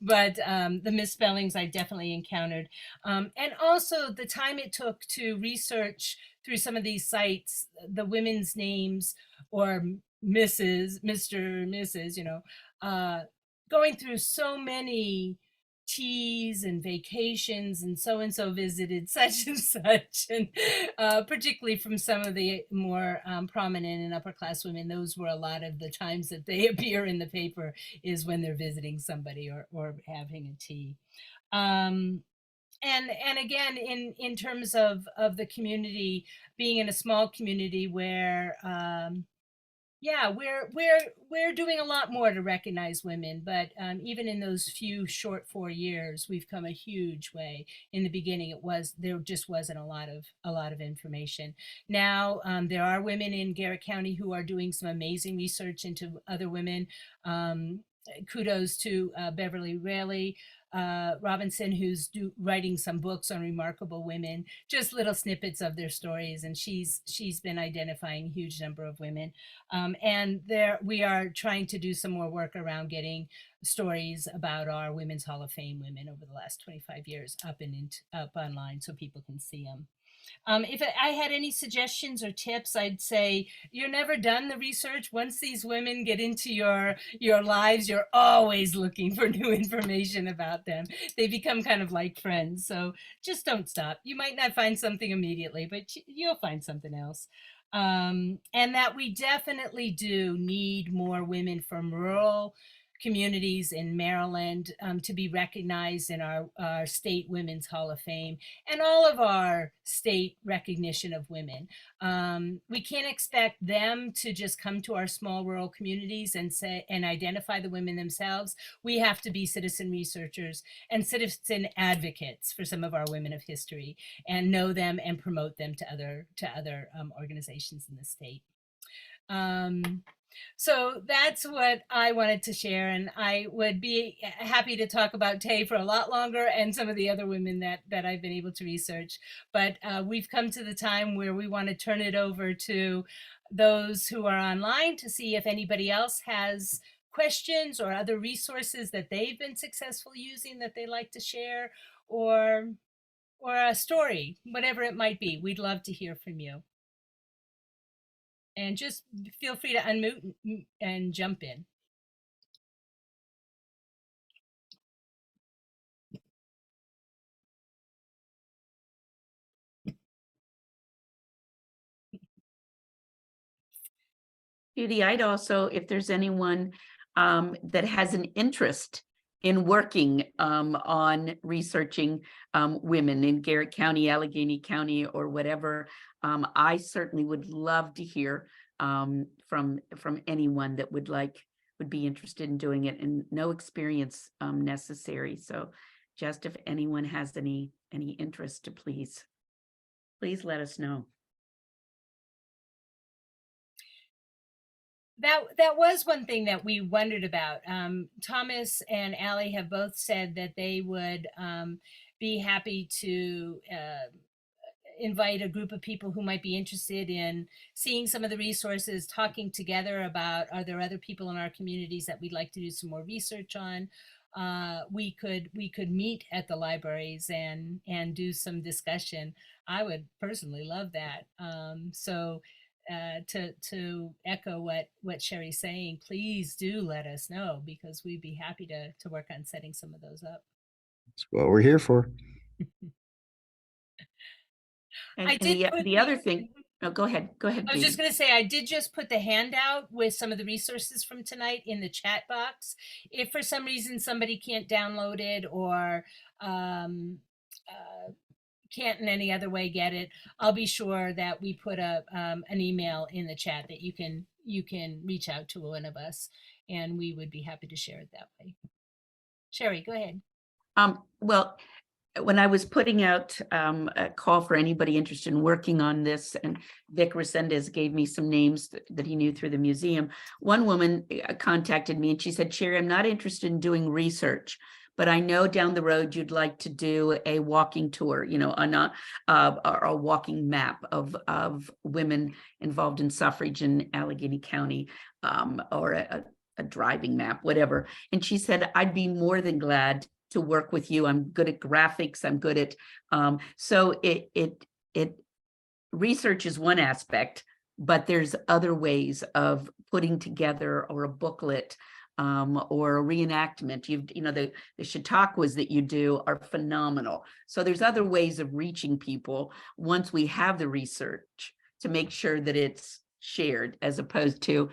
But the misspellings I definitely encountered. And also the time it took to research through some of these sites, the women's names or Mrs., Mr., Mrs., going through so many teas and vacations and so visited such and such, and particularly from some of the more prominent and upper class women, those were a lot of the times that they appear in the paper is when they're visiting somebody or having a tea. And again, in terms of the community, being in a small community where yeah, we're doing a lot more to recognize women, but even in those few short 4 years, we've come a huge way. In the beginning, there just wasn't a lot of information. Now there are women in Garrett County who are doing some amazing research into other women. Kudos to Beverly Rayleigh Robinson, who's writing some books on remarkable women, just little snippets of their stories, and she's been identifying a huge number of women. And we are trying to do some more work around getting stories about our Women's Hall of Fame women over the last 25 years up online so people can see them. If I had any suggestions or tips, I'd say you're never done the research. Once these women get into your lives, you're always looking for new information about them. They become kind of like friends. So just don't stop. You might not find something immediately, but you'll find something else. And that we definitely do need more women from rural communities in Maryland to be recognized in our state Women's Hall of Fame and all of our state recognition of women. We can't expect them to just come to our small rural communities and identify the women themselves. We have to be citizen researchers and citizen advocates for some of our women of history and know them and promote them to other organizations in the state. So that's what I wanted to share, and I would be happy to talk about Tay for a lot longer and some of the other women that I've been able to research. But we've come to the time where we want to turn it over to those who are online to see if anybody else has questions or other resources that they've been successful using that they like to share, or a story, whatever it might be. We'd love to hear from you. And just feel free to unmute and jump in. Judy, I'd also, if there's anyone that has an interest in working on researching women in Garrett County, Allegany County, or whatever, I certainly would love to hear from anyone that would be interested in doing it, and no experience necessary. So just if anyone has any interest, to please let us know. That was one thing that we wondered about. Thomas and Allie have both said that they would be happy to invite a group of people who might be interested in seeing some of the resources, talking together about, are there other people in our communities that we'd like to do some more research on? We could meet at the libraries and do some discussion. I would personally love that. To echo what Sherry's saying, please do let us know, because we'd be happy to work on setting some of those up. That's what we're here for. And the other thing, No, go ahead. Go ahead, I was just Judy. going to say, I did just put the handout with some of the resources from tonight in the chat box. If for some reason somebody can't download it or can't in any other way get it, I'll be sure that we put an email in the chat that you can reach out to one of us, and we would be happy to share it that way. Sherry, go ahead. Well, when I was putting out a call for anybody interested in working on this, and Vic Resendez gave me some names that he knew through the museum, one woman contacted me and she said, Sherry, I'm not interested in doing research, but I know down the road you'd like to do a walking tour, you know, or a walking map of women involved in suffrage in Allegheny County, or a driving map, whatever. And she said, I'd be more than glad to work with you. I'm good at graphics. I'm good at, so research is one aspect, but there's other ways of putting together, or a booklet, or a reenactment. The Chautauquas that you do are phenomenal. So there's other ways of reaching people once we have the research to make sure that it's shared, as opposed to,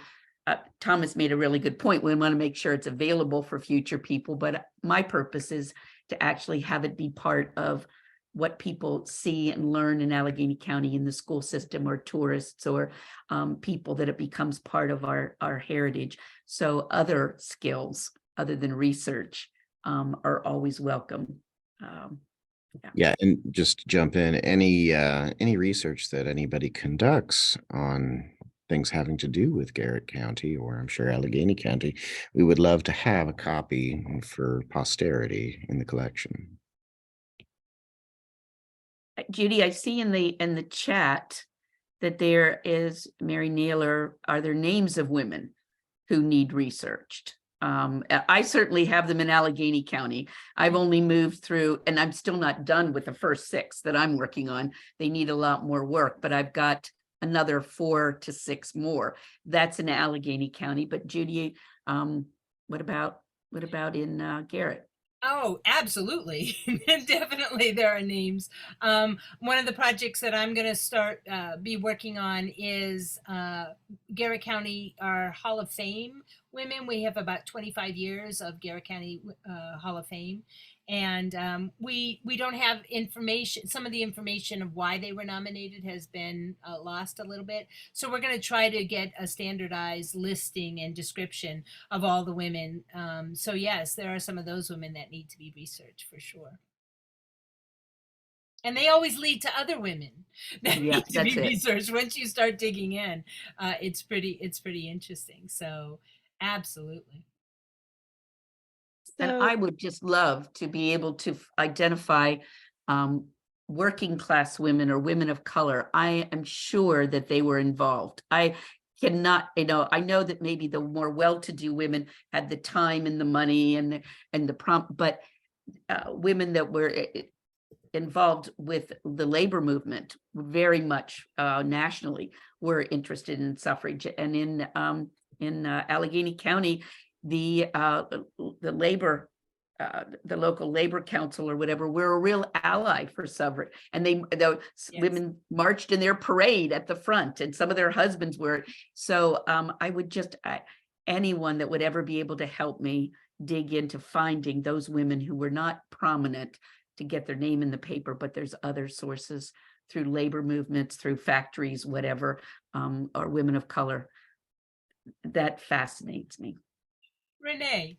Thomas made a really good point. We want to make sure it's available for future people, but my purpose is to actually have it be part of what people see and learn in Allegheny County in the school system, or tourists, or people, that it becomes part of our heritage. So other skills other than research are always welcome. Yeah, and just to jump in, any research that anybody conducts on things having to do with Garrett County, or I'm sure Allegheny County, we would love to have a copy for posterity in the collection. Judy, I see in the chat that there is, Mary Naylor, are there names of women who need researched? I certainly have them in Allegheny County. I've only moved through, and I'm still not done with the first 6 that I'm working on. They need a lot more work, but I've got another 4 to 6 more. That's in Allegheny County. But Judy, what about in Garrett? Oh, absolutely. Definitely there are names. One of the projects that I'm going to be working on is Garrett County, our Hall of Fame women. We have about 25 years of Garrett County Hall of Fame. And we don't have information. Some of the information of why they were nominated has been lost a little bit. So we're going to try to get a standardized listing and description of all the women. So yes, there are some of those women that need to be researched for sure. And they always lead to other women that need to be researched. Once you start digging in, it's pretty interesting. So absolutely. And I would just love to be able to identify working class women or women of color. I am sure that they were involved. I cannot, I know that maybe the more well-to-do women had the time and the money and the prompt, but women that were involved with the labor movement very much nationally were interested in suffrage. And in Allegheny County, the labor, the local labor council or whatever, we're a real ally for suffrage. And the women marched in their parade at the front, and some of their husbands were. So I would just, anyone that would ever be able to help me dig into finding those women who were not prominent to get their name in the paper, but there's other sources through labor movements, through factories, whatever, or women of color. That fascinates me. Renee.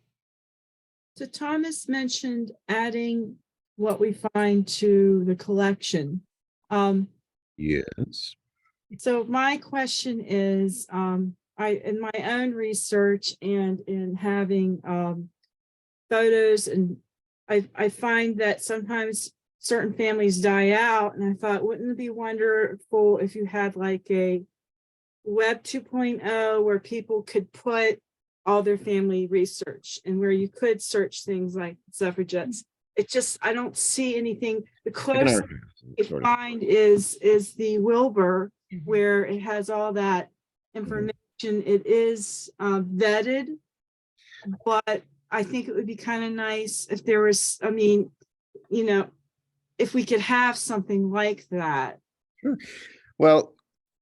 So Thomas mentioned adding what we find to the collection. Yes. So my question is, in my own research and in having photos, and I find that sometimes certain families die out, and I thought, wouldn't it be wonderful if you had like a Web 2.0 where people could put all their family research, and where you could search things like suffragettes. I don't see anything. The closest I find is the Wilbur, where it has all that information. It is vetted, but I think it would be kind of nice if there was, if we could have something like that. Sure. Well,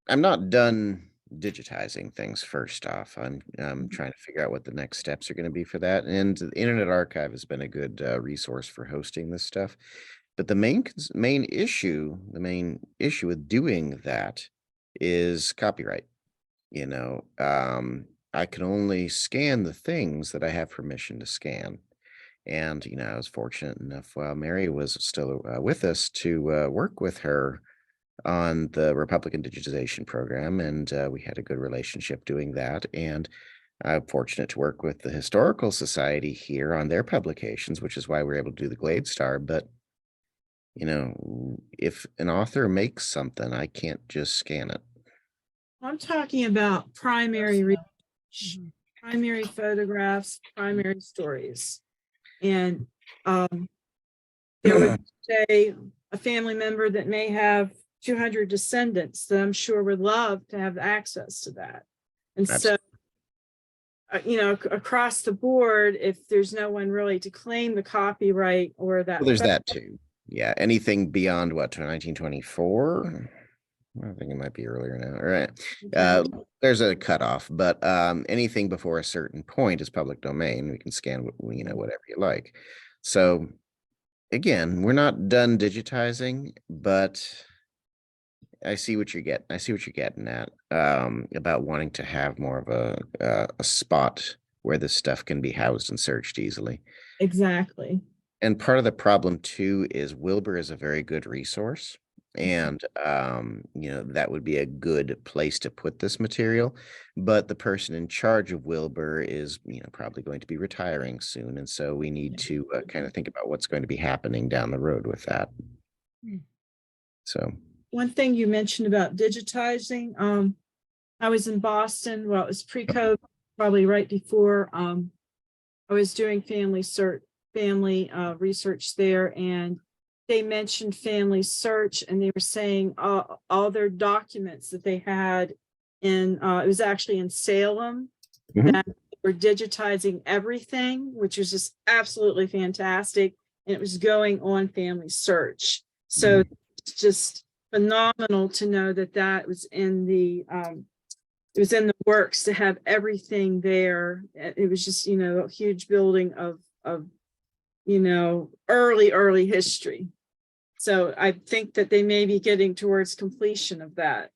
I'm not done digitizing things first off. I'm trying to figure out what the next steps are going to be for that. And the Internet Archive has been a good resource for hosting this stuff. But the main issue with doing that is copyright. I can only scan the things that I have permission to scan. And, I was fortunate enough while Mary was still with us to work with her on the Republican digitization program, and we had a good relationship doing that. And I'm fortunate to work with the Historical Society here on their publications, which is why we're able to do the Glade Star. But if an author makes something, I can't just scan it. I'm talking about primary research, Mhm. primary photographs, primary stories. And there would say a family member that may have 200 descendants that I'm sure would love to have access to that. And so, across the board, if there's no one really to claim the copyright or that. Well, there's that too. Yeah, anything beyond what, to 1924? I think it might be earlier now. All right. There's a cutoff, but anything before a certain point is public domain. We can scan, whatever you like. So again, we're not done digitizing, but I see what you're getting at, about wanting to have more of a spot where this stuff can be housed and searched easily. Exactly. And part of the problem too is Wilbur is a very good resource. And that would be a good place to put this material. But the person in charge of Wilbur is, probably going to be retiring soon. And so we need to kind of think about what's going to be happening down the road with that. Hmm. So one thing you mentioned about digitizing, I was in Boston. Well, it was pre-COVID, probably right before. I was doing family research there, and they mentioned family search, and they were saying all their documents that they had in it was actually in Salem, Mhm. that they were digitizing everything, which was just absolutely fantastic, and it was going on family search. So it's just phenomenal to know that was in the works to have everything there. It was just a huge building of early history. So I think that they may be getting towards completion of that.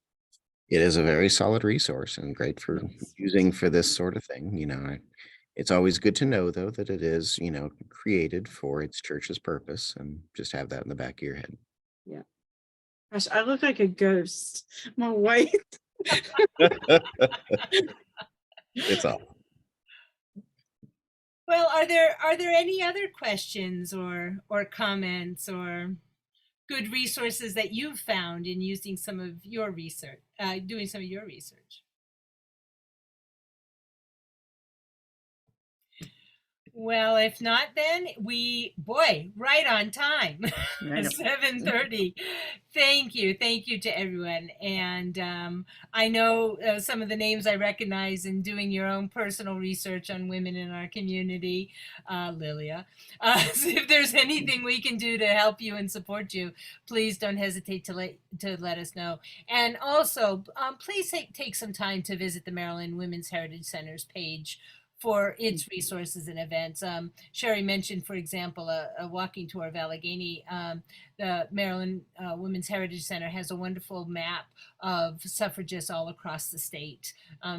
It is a very solid resource and great for using for this sort of thing. It's always good to know though that it is, created for its church's purpose, and just have that in the back of your head. Yeah. Gosh, I look like a ghost. My white. It's all. Well, are there any other questions or comments or good resources that you've found in using some of your research, doing some of your research? Well, if not, then right on time. Right on. 7:30. Thank you to everyone. And I know some of the names I recognize in doing your own personal research on women in our community, Lilia. So if there's anything we can do to help you and support you, please don't hesitate to let us know. And also, please take some time to visit the Maryland Women's Heritage Center's page for its resources and events. Sherry mentioned, for example, a walking tour of Allegany. The Maryland Women's Heritage Center has a wonderful map of suffragists all across the state,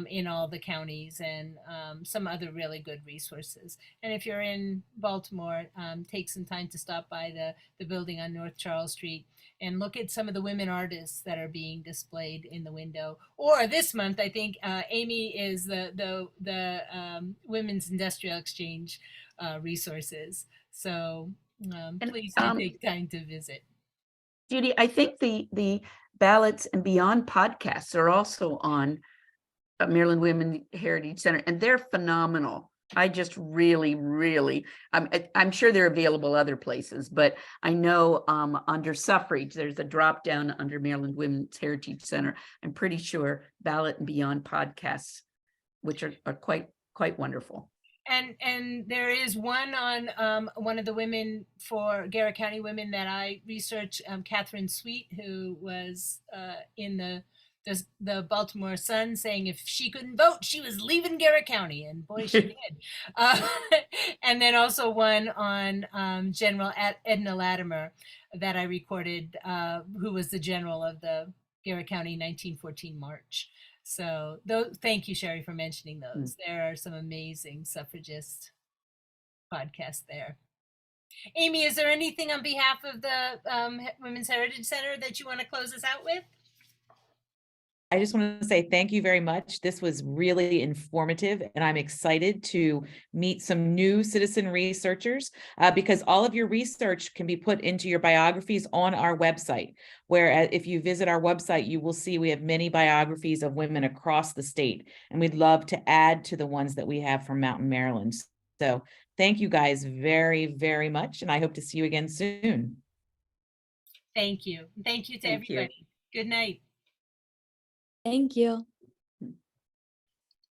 in all the counties, and some other really good resources. And if you're in Baltimore, take some time to stop by the building on North Charles Street and look at some of the women artists that are being displayed in the window. Or this month, I think Amy is the Women's Industrial Exchange resources. So please do take time to visit. Judy, I think the Ballots and Beyond podcasts are also on Maryland Women Heritage Center, and they're phenomenal. I just really, I'm sure they're available other places, but I know under suffrage, there's a drop down under Maryland Women's Heritage Center. I'm pretty sure Ballot and Beyond podcasts, which are quite wonderful. And there is one on one of the women for Garrett County women that I researched, Catherine Sweet, who was in the the Baltimore Sun saying if she couldn't vote, she was leaving Garrett County, and boy, she did. And then also one on General Edna Latimer that I recorded, who was the general of the Garrett County 1914 March. So thank you, Sherry, for mentioning those. There are some amazing suffragist podcasts there. Amy, is there anything on behalf of the Women's Heritage Center that you want to close us out with? I just want to say thank you very much. This was really informative, and I'm excited to meet some new citizen researchers because all of your research can be put into your biographies on our website, where if you visit our website, you will see we have many biographies of women across the state, and we'd love to add to the ones that we have from Mountain, Maryland. So thank you guys very, very much, and I hope to see you again soon. Thank you. Thank you to Thank you. everybody. Good night. Thank you.